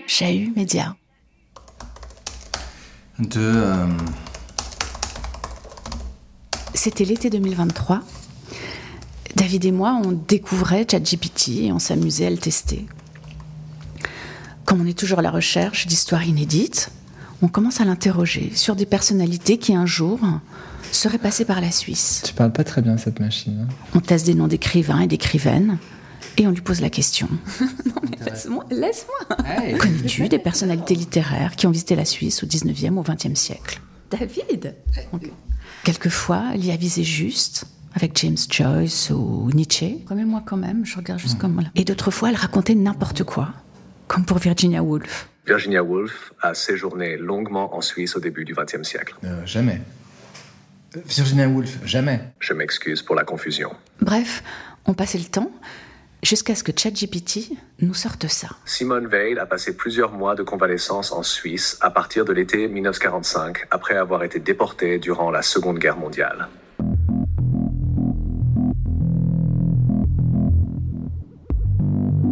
Chahut Média. C'était l'été 2023. David et moi, on découvrait ChatGPT et on s'amusait à le tester. Comme on est toujours à la recherche d'histoires inédites, on commence à l'interroger sur des personnalités qui un jour seraient passées par la Suisse. Tu parles pas très bien cette machine. Hein. On teste des noms d'écrivains et d'écrivaines et on lui pose la question. Non mais laisse-moi. Hey. Connais-tu des personnalités littéraires qui ont visité la Suisse au 19e ou au 20e siècle ? David. Okay. Quelquefois, elle y a visé juste, avec James Joyce ou Nietzsche. Quand même, je regarde juste comme... Voilà. Et d'autres fois, elle racontait n'importe quoi, comme pour Virginia Woolf. Virginia Woolf a séjourné longuement en Suisse au début du XXe siècle. Jamais. Virginia Woolf, jamais. Je m'excuse pour la confusion. Bref, on passait le temps jusqu'à ce que ChatGPT nous sorte ça. Simone Weil a passé plusieurs mois de convalescence en Suisse à partir de l'été 1945, après avoir été déportée durant la Seconde Guerre mondiale.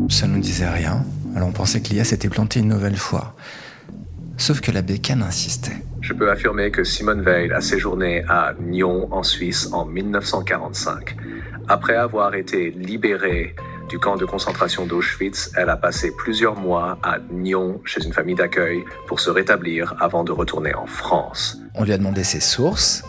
Ça nous disait rien, alors on pensait que l'IA s'était plantée une nouvelle fois. Sauf que la bécane insistait. Je peux affirmer que Simone Weil a séjourné à Nyon, en Suisse, en 1945. Après avoir été libérée du camp de concentration d'Auschwitz, elle a passé plusieurs mois à Nyon, chez une famille d'accueil, pour se rétablir avant de retourner en France. On lui a demandé ses sources.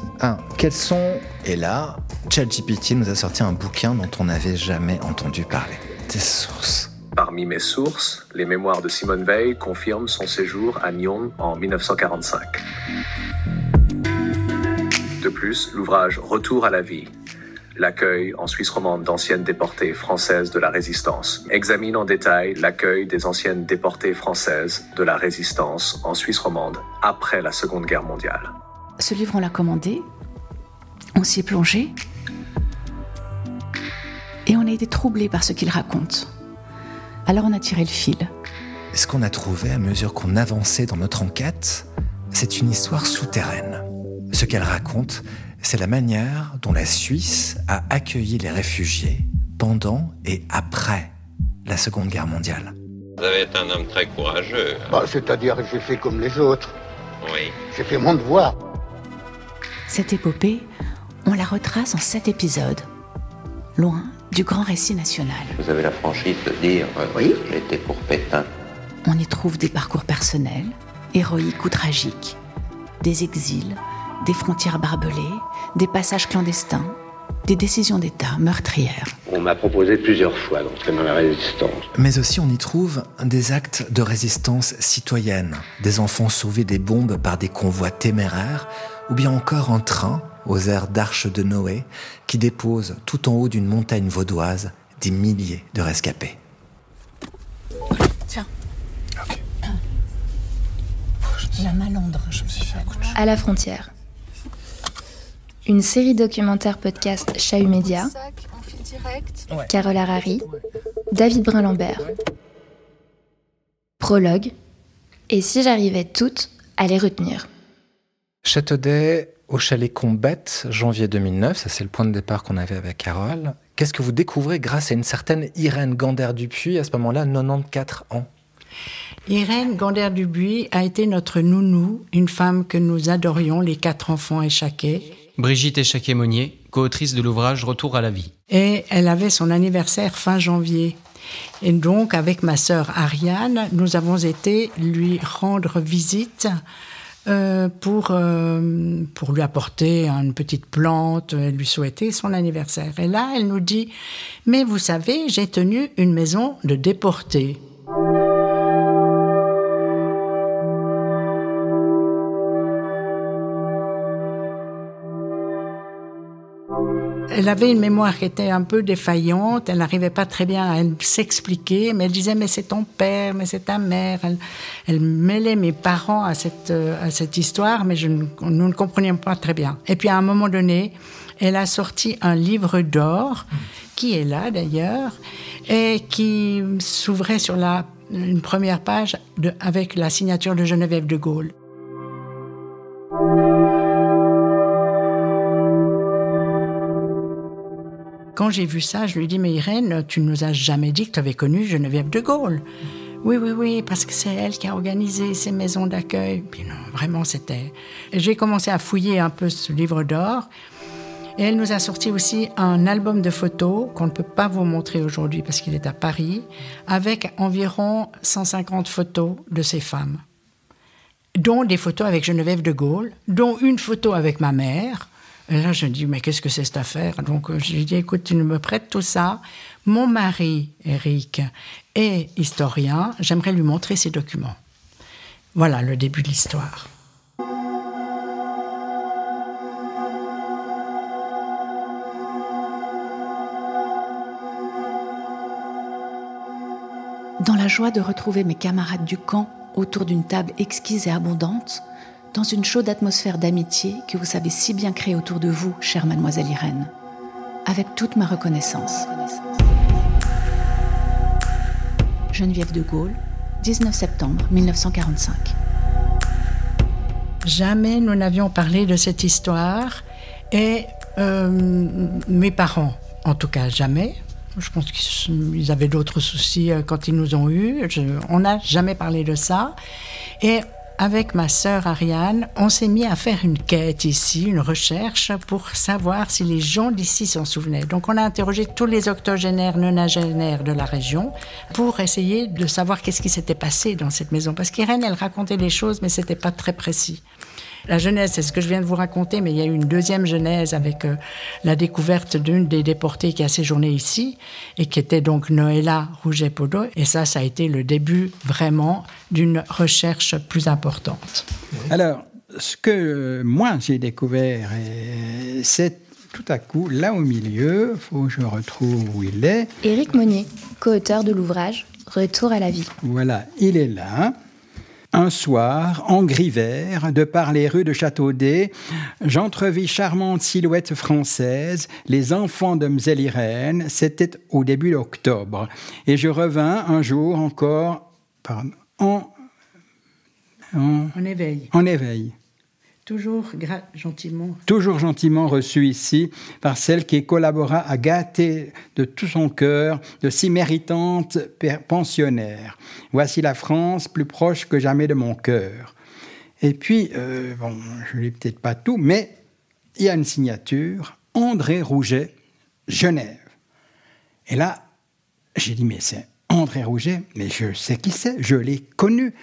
Quelles sont... Et là, ChatGPT nous a sorti un bouquin dont on n'avait jamais entendu parler. Des sources. Parmi mes sources, les mémoires de Simone Weil confirment son séjour à Nyon en 1945. De plus, l'ouvrage Retour à la vie, l'accueil en Suisse romande d'anciennes déportées françaises de la Résistance, examine en détail l'accueil des anciennes déportées françaises de la Résistance en Suisse romande après la Seconde Guerre mondiale. Ce livre, on l'a commandé, on s'y est plongé, et on a été troublés par ce qu'il raconte. Alors on a tiré le fil. Ce qu'on a trouvé à mesure qu'on avançait dans notre enquête, c'est une histoire souterraine. Ce qu'elle raconte, c'est la manière dont la Suisse a accueilli les réfugiés pendant et après la Seconde Guerre mondiale. Vous avez été un homme très courageux. C'est-à-dire que j'ai fait comme les autres. Oui. J'ai fait mon devoir. Cette épopée, on la retrace en 7 épisodes, loin du grand récit national. Vous avez la franchise de dire oui, j'étais pour Pétain. On y trouve des parcours personnels, héroïques ou tragiques, des exils, des frontières barbelées, des passages clandestins, des décisions d'État meurtrières. On m'a proposé plusieurs fois d'entrer dans la résistance. Mais aussi on y trouve des actes de résistance citoyenne, des enfants sauvés des bombes par des convois téméraires, ou bien encore un train aux airs d'Arche de Noé, qui dépose tout en haut d'une montagne vaudoise des milliers de rescapés. Tiens. Ok. La malandre. Je me suis fait un coup de À la frontière. Une série documentaire podcast Chahut Média. Carole Harari. David Brun-Lambert. Prologue. Et si j'arrivais toutes à les retenir. Châteaudet, au chalet Combette, janvier 2009, ça c'est le point de départ qu'on avait avec Carole. Qu'est-ce que vous découvrez grâce à une certaine Irène Gander-Dupuis, à ce moment-là, 94 ans ? Irène Gander-Dupuis a été notre nounou, une femme que nous adorions, les 4 enfants échaqués. Brigitte Échaquet-Monnier, co-autrice de l'ouvrage Retour à la vie. Et elle avait son anniversaire fin janvier. Et donc, avec ma sœur Ariane, nous avons été lui rendre visite pour lui apporter une petite plante et lui souhaiter son anniversaire. Et là, elle nous dit « Mais vous savez, j'ai tenu une maison de déportés. » Elle avait une mémoire qui était un peu défaillante, elle n'arrivait pas très bien à s'expliquer, mais elle disait « mais c'est ton père, mais c'est ta mère ». Elle mêlait mes parents à cette histoire, mais nous ne comprenions pas très bien. Et puis à un moment donné, elle a sorti un livre d'or, qui est là d'ailleurs, et qui s'ouvrait sur une première page avec la signature de Geneviève de Gaulle. quand j'ai vu ça, je lui ai dit, mais Irène, tu ne nous as jamais dit que tu avais connu Geneviève de Gaulle. Oui, parce que c'est elle qui a organisé ces maisons d'accueil. Puis non, vraiment, c'était... Et j'ai commencé à fouiller un peu ce livre d'or. Et elle nous a sorti aussi un album de photos qu'on ne peut pas vous montrer aujourd'hui parce qu'il est à Paris, avec environ 150 photos de ces femmes, dont des photos avec Geneviève de Gaulle, dont une photo avec ma mère. Et là, je me dis, mais qu'est-ce que c'est cette affaire? Donc, je lui ai dit, écoute, tu me prêtes tout ça. Mon mari, Éric, est historien. J'aimerais lui montrer ces documents. Voilà le début de l'histoire. Dans la joie de retrouver mes camarades du camp autour d'une table exquise et abondante, dans une chaude atmosphère d'amitié que vous savez si bien créer autour de vous, chère mademoiselle Irène, avec toute ma reconnaissance. Geneviève de Gaulle, 19 septembre 1945. Jamais nous n'avions parlé de cette histoire et mes parents, en tout cas jamais. Je pense qu'ils avaient d'autres soucis quand ils nous ont eus. On n'a jamais parlé de ça. Et avec ma sœur Ariane, on s'est mis à faire une quête ici, une recherche pour savoir si les gens d'ici s'en souvenaient. Donc on a interrogé tous les octogénaires, nonagénaires de la région pour essayer de savoir qu'est-ce qui s'était passé dans cette maison. Parce qu'Irène, elle racontait les choses, mais c'était pas très précis. La genèse, c'est ce que je viens de vous raconter, mais il y a eu une deuxième genèse avec la découverte d'une des déportées qui a séjourné ici et qui était donc Noëlla Rouget-Podo. Et ça a été le début vraiment d'une recherche plus importante. Alors, ce que moi j'ai découvert, c'est tout à coup, là au milieu, il faut que je retrouve où il est. Éric Monnier, co-auteur de l'ouvrage « Retour à la vie ». Voilà, il est là. Un soir, en gris vert, de par les rues de Châteaudet, j'entrevis charmante silhouette française, les enfants de Mzelle Irène, c'était au début d'octobre. Et je revins un jour encore en éveil. En éveil. Toujours gentiment reçu ici par celle qui collabora à gâter de tout son cœur de si méritantes pensionnaires. Voici la France plus proche que jamais de mon cœur. Et puis, je ne lis peut-être pas tout, mais il y a une signature, André Rouget, Genève. Et là, j'ai dit, mais c'est André Rouget, mais je sais qui c'est, je l'ai connu.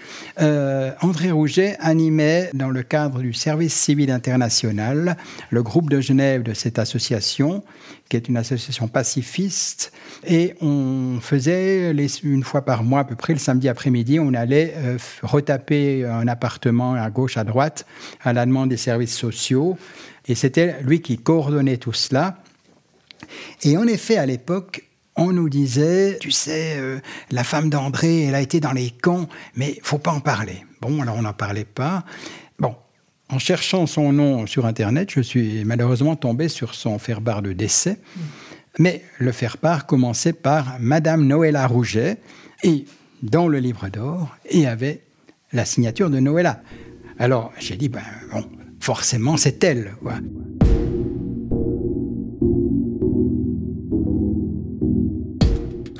André Rouget animait, dans le cadre du service civil international, le groupe de Genève de cette association, qui est une association pacifiste, et on faisait, une fois par mois à peu près, le samedi après-midi, on allait retaper un appartement à gauche, à droite, à la demande des services sociaux, et c'était lui qui coordonnait tout cela. Et en effet, à l'époque, on nous disait, tu sais, la femme d'André, elle a été dans les camps, mais il ne faut pas en parler. Bon, alors on n'en parlait pas. Bon, en cherchant son nom sur Internet, je suis malheureusement tombé sur son faire-part de décès. Mais le faire-part commençait par Madame Noëlla Rouget, et dans le livre d'or, il y avait la signature de Noëlla. Alors j'ai dit, forcément c'est elle, quoi.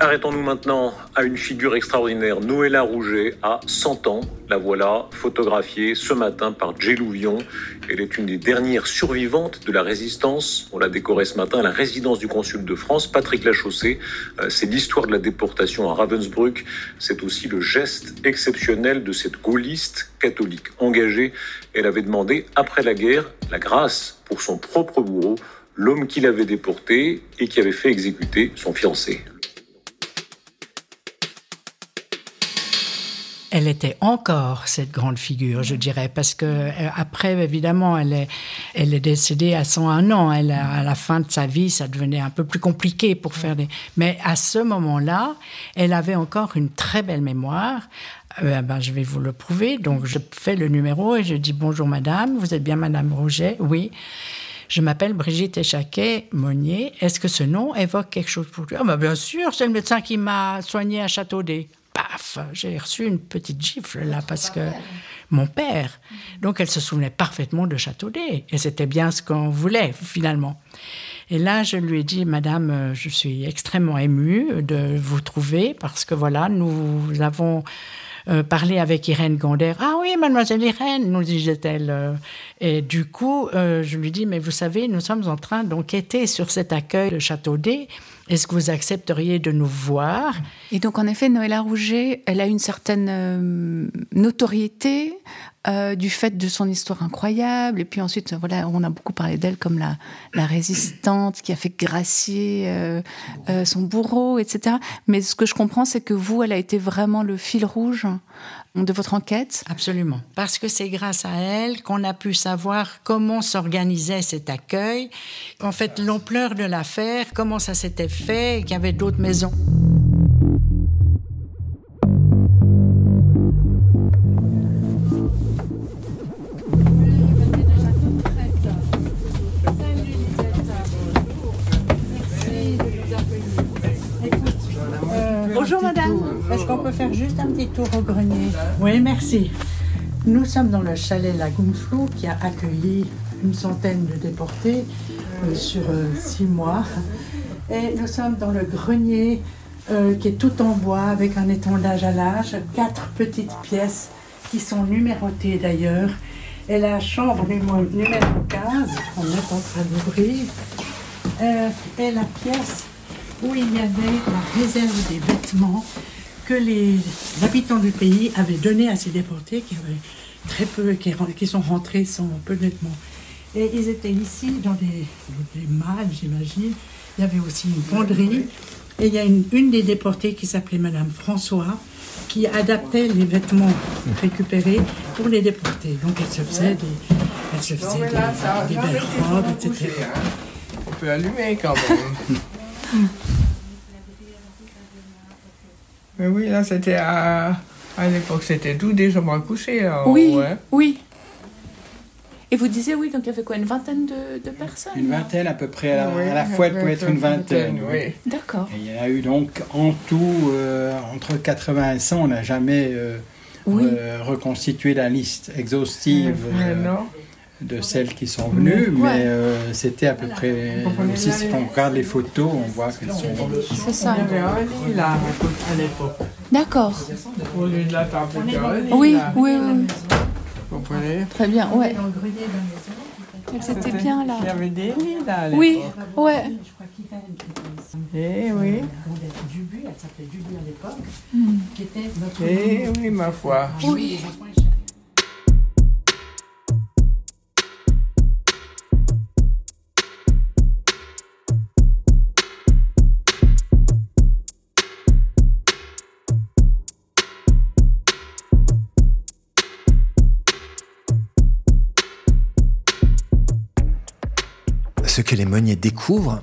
Arrêtons-nous maintenant à une figure extraordinaire. Noëlla Rouget a 100 ans. La voilà photographiée ce matin par Jay Louvion. Elle est une des dernières survivantes de la résistance. On l'a décorée ce matin à la résidence du consul de France, Patrick Lachaussée. C'est l'histoire de la déportation à Ravensbrück. C'est aussi le geste exceptionnel de cette gaulliste catholique engagée. Elle avait demandé, après la guerre, la grâce pour son propre bourreau, l'homme qui l'avait déporté et qui avait fait exécuter son fiancé. Elle était encore cette grande figure, je dirais, parce que après, évidemment, elle est décédée à 101 ans. À la fin de sa vie, ça devenait un peu plus compliqué pour faire des... Mais à ce moment-là, elle avait encore une très belle mémoire. Je vais vous le prouver. Donc, je fais le numéro et je dis « Bonjour madame, vous êtes bien madame Rouget ?» « Oui. » Je m'appelle Brigitte Échaquet-Monnier. Est-ce que ce nom évoque quelque chose pour lui ? Ah, bien sûr, c'est le médecin qui m'a soigné à Châteaudet. Paf, j'ai reçu une petite gifle là parce que mon père. Donc elle se souvenait parfaitement de Châteaudet et c'était bien ce qu'on voulait finalement. Et là, je lui ai dit, Madame, je suis extrêmement émue de vous trouver parce que voilà, nous avons parlé avec Irène Gonder. Ah oui, mademoiselle Irène, nous disait-elle. Et du coup, je lui dis, mais vous savez, nous sommes en train d'enquêter sur cet accueil de Châteaudet. Est-ce que vous accepteriez de nous voir? Et donc, en effet, Noëlla Rouget, elle a une certaine notoriété du fait de son histoire incroyable. Et puis ensuite, voilà, on a beaucoup parlé d'elle comme la résistante qui a fait gracier son bourreau, etc. Mais ce que je comprends, c'est que vous, elle a été vraiment le fil rouge de votre enquête. Absolument. Parce que c'est grâce à elle qu'on a pu savoir comment s'organisait cet accueil. En fait, l'ampleur de l'affaire, comment ça s'était fait, et qu'il y avait d'autres maisons. Bonjour madame. Est-ce qu'on peut faire juste un petit tour au grenier? Oui, merci. Nous sommes dans le chalet Lagunflou qui a accueilli une centaine de déportés sur 6 mois. Et nous sommes dans le grenier qui est tout en bois avec un étendage à l'âge, 4 petites pièces qui sont numérotées d'ailleurs. Et la chambre numéro 15, on est en train d'ouvrir, est la pièce où il y avait la réserve des vêtements que les habitants du pays avaient donné à ces déportés qui avaient très peu, qui sont rentrés sans peu de vêtements. Et ils étaient ici dans des malles, j'imagine. Il y avait aussi une fonderie. Et il y a une des déportées qui s'appelait Madame François, qui adaptait les vêtements récupérés pour les déportés. Donc elle se faisait des belles robes, etc. On peut allumer quand même. Mais oui, là, c'était à l'époque, c'était tout des chambres à coucher. Là, oui, ouais. Oui. Et vous disiez, oui, donc il y avait quoi, une vingtaine de personnes? Une vingtaine à peu près, à la fois, elle pouvait être une vingtaine. Oui. D'accord. Et il y en a eu donc en tout, entre 80 et 100, on n'a jamais reconstitué la liste exhaustive de celles qui sont venues, mais c'était à peu près, aussi si on regarde les photos, on voit qu'elles sont... C'est ça. Il y avait un lit là, à l'époque. D'accord. Au lieu de la table, il y avait un lit. Oui, là. oui. Vous comprenez? Très bien, ouais. C'était bien là. Il y avait des lits là, à l'époque. Oui, ouais. Eh oui. Dubu, elle s'appelait Dubu à l'époque, qui était notre... Eh oui, ma foi. Oui. Ce que les Monnier découvrent,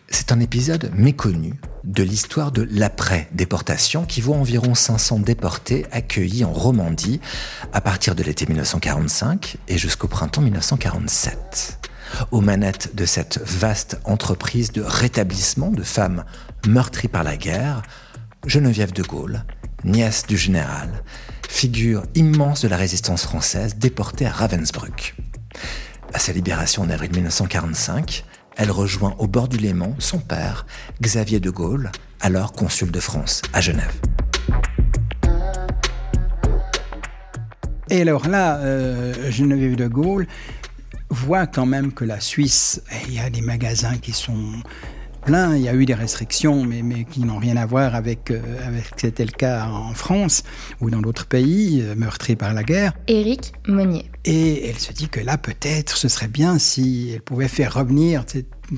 c'est un épisode méconnu de l'histoire de l'après-déportation qui voit environ 500 déportés accueillis en Romandie à partir de l'été 1945 et jusqu'au printemps 1947. Aux manettes de cette vaste entreprise de rétablissement de femmes meurtries par la guerre, Geneviève de Gaulle, nièce du général, figure immense de la résistance française déportée à Ravensbrück. À sa libération en avril 1945, elle rejoint au bord du Léman son père, Xavier de Gaulle, alors consul de France à Genève. Et alors là, Geneviève de Gaulle voit quand même que la Suisse, il y a des magasins qui sont pleins, il y a eu des restrictions, mais qui n'ont rien à voir avec ce qui était le cas en France ou dans d'autres pays meurtris par la guerre. Éric Monnier. Et elle se dit que là, peut-être, ce serait bien si elle pouvait faire revenir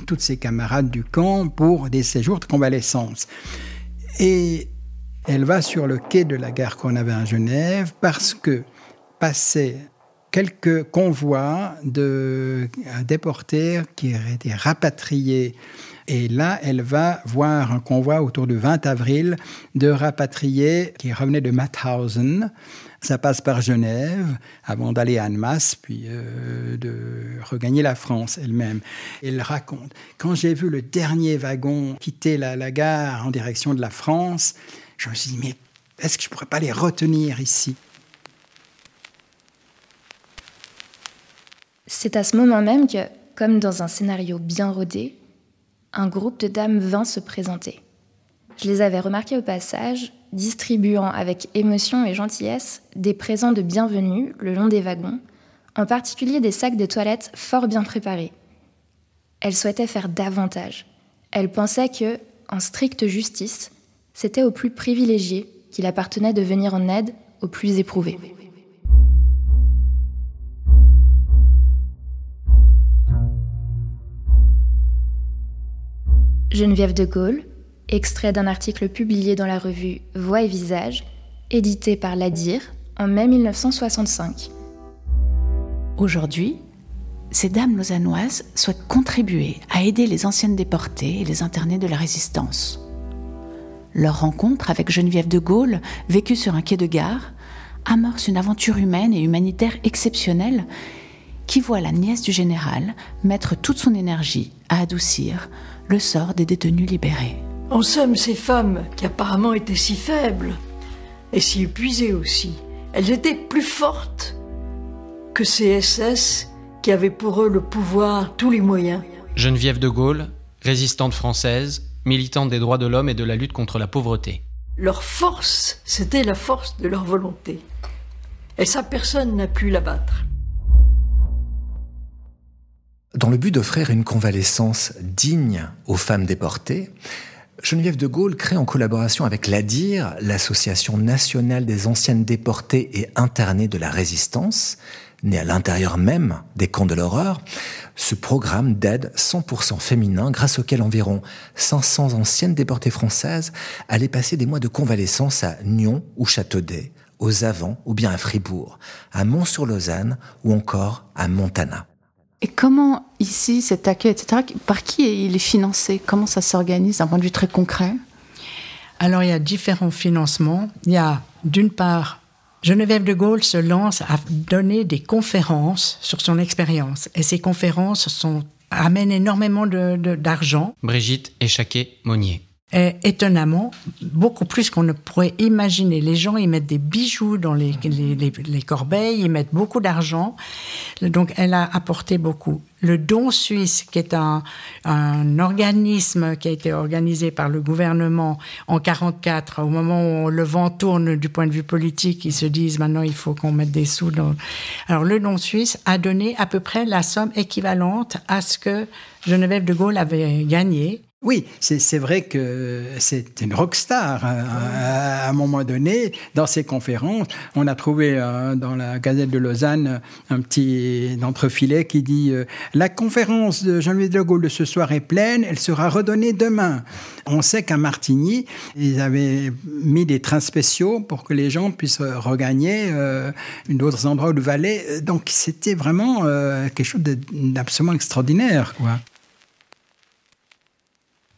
toutes ses camarades du camp pour des séjours de convalescence. Et elle va sur le quai de la gare qu'on avait à Genève parce que passaient quelques convois de déportés qui auraient été rapatriés. Et là, elle va voir un convoi autour du 20 avril de rapatriés qui revenaient de Mauthausen. Ça passe par Genève avant d'aller à Annemasse, puis de regagner la France elle-même. Elle raconte, quand j'ai vu le dernier wagon quitter la gare en direction de la France, je me suis dit, mais est-ce que je ne pourrais pas les retenir ici ? C'est à ce moment même que, comme dans un scénario bien rodé, un groupe de dames vint se présenter. Je les avais remarquées au passage, distribuant avec émotion et gentillesse des présents de bienvenue le long des wagons, en particulier des sacs de toilette fort bien préparés. Elles souhaitaient faire davantage. Elles pensaient que, en stricte justice, c'était aux plus privilégiés qu'il appartenait de venir en aide aux plus éprouvés. Geneviève de Gaulle, extrait d'un article publié dans la revue Voix et Visage, édité par l'ADIR en mai 1965. Aujourd'hui, ces dames lausannoises souhaitent contribuer à aider les anciennes déportées et les internés de la Résistance. Leur rencontre avec Geneviève de Gaulle, vécue sur un quai de gare, amorce une aventure humaine et humanitaire exceptionnelle qui voit la nièce du général mettre toute son énergie à adoucir le sort des détenus libérés. En somme, ces femmes, qui apparemment étaient si faibles et si épuisées aussi, elles étaient plus fortes que ces SS qui avaient pour eux le pouvoir, tous les moyens. Geneviève de Gaulle, résistante française, militante des droits de l'homme et de la lutte contre la pauvreté. Leur force, c'était la force de leur volonté. Et ça, personne n'a pu l'abattre. Dans le but d'offrir une convalescence digne aux femmes déportées, Geneviève de Gaulle crée en collaboration avec l'ADIR, l'Association nationale des anciennes déportées et internées de la Résistance, née à l'intérieur même des camps de l'horreur, ce programme d'aide 100% féminin grâce auquel environ 500 anciennes déportées françaises allaient passer des mois de convalescence à Nyon ou Châteaudet, aux Avants ou bien à Fribourg, à Mont-sur-Lausanne ou encore à Montana. Et comment, ici, cet accueil, etc., par qui il est financé? Comment ça s'organise d'un point de vue très concret? Alors, il y a différents financements. Il y a, d'une part, Geneviève de Gaulle se lance à donner des conférences sur son expérience. Et ces conférences amènent énormément d'argent. Brigitte Échaquet-Monnier. Et étonnamment, beaucoup plus qu'on ne pourrait imaginer. Les gens, ils mettent des bijoux dans les corbeilles, ils mettent beaucoup d'argent. Donc, elle a apporté beaucoup. Le Don Suisse, qui est un organisme qui a été organisé par le gouvernement en 1944, au moment où le vent tourne du point de vue politique, ils se disent maintenant il faut qu'on mette des sous dans... Alors, le Don Suisse a donné à peu près la somme équivalente à ce que Geneviève de Gaulle avait gagné. Oui, c'est vrai que c'est une rockstar. À un moment donné, dans ses conférences, on a trouvé dans la Gazette de Lausanne un petit entrefilet qui dit « La conférence de Geneviève de Gaulle de ce soir est pleine, elle sera redonnée demain ». On sait qu'à Martigny, ils avaient mis des trains spéciaux pour que les gens puissent regagner d'autres endroits du Valais. Donc c'était vraiment quelque chose d'absolument extraordinaire, quoi.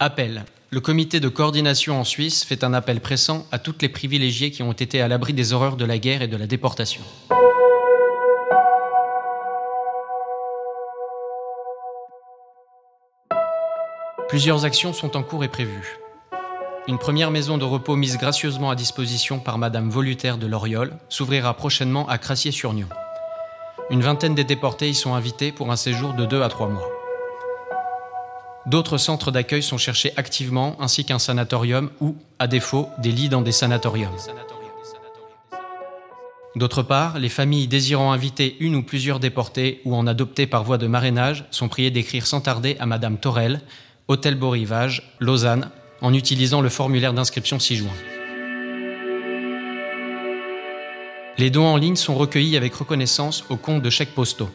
Appel. Le comité de coordination en Suisse fait un appel pressant à toutes les privilégiées qui ont été à l'abri des horreurs de la guerre et de la déportation. Plusieurs actions sont en cours et prévues. Une première maison de repos mise gracieusement à disposition par Madame Volutaire de Loriol s'ouvrira prochainement à Crassier-sur-Nyon. Une vingtaine des déportés y sont invités pour un séjour de 2 à 3 mois. D'autres centres d'accueil sont cherchés activement, ainsi qu'un sanatorium ou, à défaut, des lits dans des sanatoriums. D'autre part, les familles désirant inviter une ou plusieurs déportés ou en adopter par voie de marrainage sont priées d'écrire sans tarder à Madame Torel, Hôtel Beau Rivage, Lausanne, en utilisant le formulaire d'inscription ci-joint. Les dons en ligne sont recueillis avec reconnaissance au compte de chèques postaux.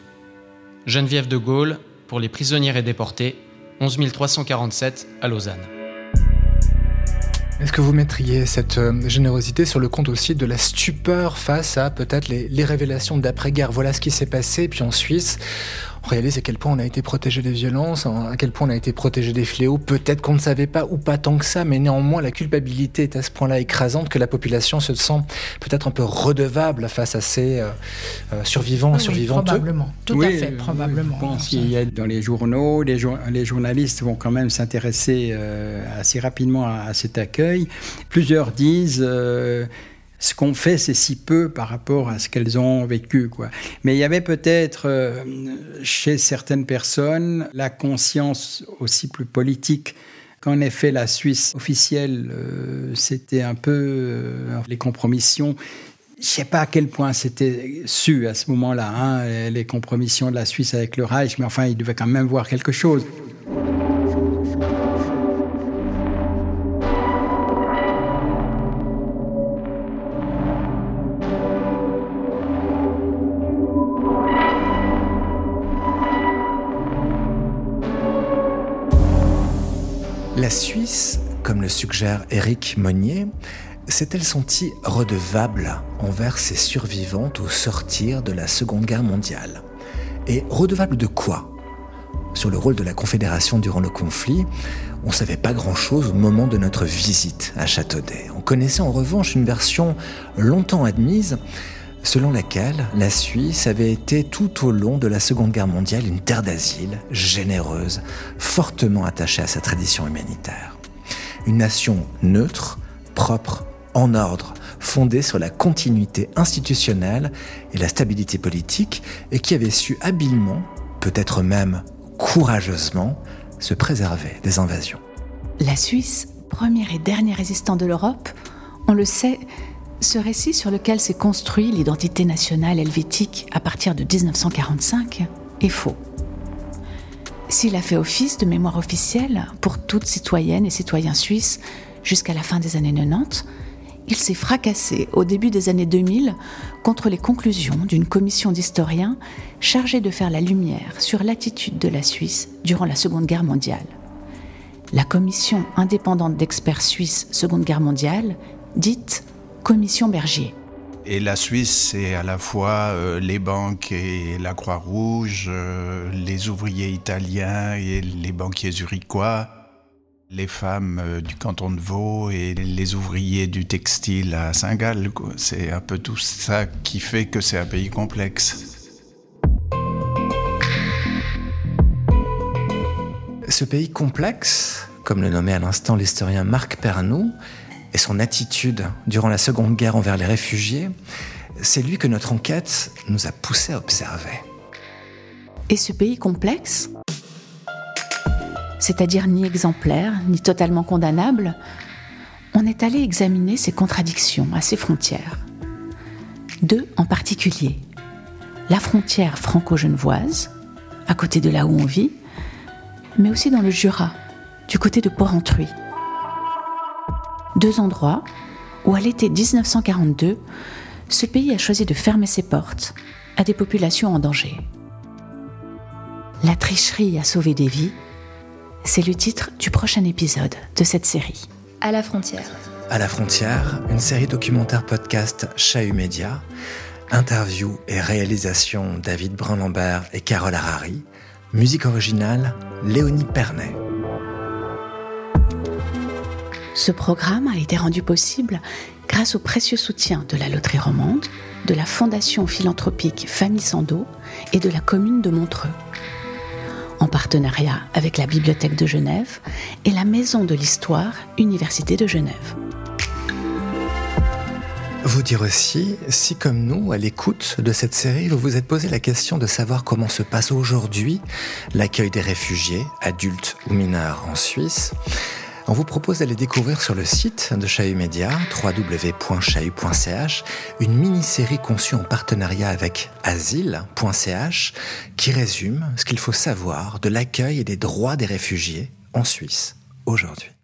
Geneviève de Gaulle, pour les prisonnières et déportés, 11 347 à Lausanne. Est-ce que vous mettriez cette générosité sur le compte aussi de la stupeur face à peut-être les révélations d'après-guerre? Voilà ce qui s'est passé, puis en Suisse, on réalise à quel point on a été protégé des violences, à quel point on a été protégé des fléaux. Peut-être qu'on ne savait pas, ou pas tant que ça, mais néanmoins la culpabilité est à ce point-là écrasante que la population se sent peut-être un peu redevable face à ces survivants, survivantes. Probablement, tout à fait, probablement. Je pense qu'il y a dans les journaux, les journalistes vont quand même s'intéresser assez rapidement à cet accueil. Plusieurs disent ce qu'on fait, c'est si peu par rapport à ce qu'elles ont vécu, quoi. Mais il y avait peut-être chez certaines personnes la conscience aussi plus politique. Qu'en effet, la Suisse officielle, c'était un peu les compromissions. Je ne sais pas à quel point c'était su à ce moment-là, hein, les compromissions de la Suisse avec le Reich, mais enfin, il devait quand même voir quelque chose. La Suisse, comme le suggère Éric Monnier, s'est-elle sentie redevable envers ses survivantes au sortir de la Seconde Guerre mondiale? Et redevable de quoi? Sur le rôle de la Confédération durant le conflit, on ne savait pas grand-chose au moment de notre visite à Châteaudet. On connaissait en revanche une version longtemps admise, selon laquelle la Suisse avait été tout au long de la Seconde Guerre mondiale une terre d'asile, généreuse, fortement attachée à sa tradition humanitaire. Une nation neutre, propre, en ordre, fondée sur la continuité institutionnelle et la stabilité politique, et qui avait su habilement, peut-être même courageusement, se préserver des invasions. La Suisse, premier et dernier résistant de l'Europe, on le sait, ce récit sur lequel s'est construit l'identité nationale helvétique à partir de 1945 est faux. S'il a fait office de mémoire officielle pour toutes citoyennes et citoyens suisses jusqu'à la fin des années 90, il s'est fracassé au début des années 2000 contre les conclusions d'une commission d'historiens chargée de faire la lumière sur l'attitude de la Suisse durant la Seconde Guerre mondiale. La commission indépendante d'experts suisses Seconde Guerre mondiale, dite Commission Bergier. Et la Suisse, c'est à la fois les banques et la Croix-Rouge, les ouvriers italiens et les banquiers zurichois, les femmes du canton de Vaud et les ouvriers du textile à Saint-Gall. C'est un peu tout ça qui fait que c'est un pays complexe. Ce pays complexe, comme le nommait à l'instant l'historien Marc Pernoud, et son attitude durant la Seconde Guerre envers les réfugiés, c'est lui que notre enquête nous a poussé à observer. Et ce pays complexe, c'est-à-dire ni exemplaire, ni totalement condamnable, on est allé examiner ses contradictions à ses frontières. Deux en particulier. La frontière franco-genevoise, à côté de là où on vit, mais aussi dans le Jura, du côté de Porrentruy. Deux endroits où, à l'été 1942, ce pays a choisi de fermer ses portes à des populations en danger. La tricherie a sauvé des vies, c'est le titre du prochain épisode de cette série. À la frontière. À la frontière, une série documentaire podcast Chahut Média, interview et réalisation David Brun-Lambert et Carole Harari, musique originale Léonie Pernet. Ce programme a été rendu possible grâce au précieux soutien de la Loterie Romande, de la Fondation philanthropique Famille Sando et de la commune de Montreux, en partenariat avec la Bibliothèque de Genève et la Maison de l'Histoire, Université de Genève. Vous dire aussi, si comme nous, à l'écoute de cette série, vous vous êtes posé la question de savoir comment se passe aujourd'hui l'accueil des réfugiés, adultes ou mineurs en Suisse, on vous propose d'aller découvrir sur le site de Chahut Média, www.chahut.ch, une mini-série conçue en partenariat avec asile.ch qui résume ce qu'il faut savoir de l'accueil et des droits des réfugiés en Suisse aujourd'hui.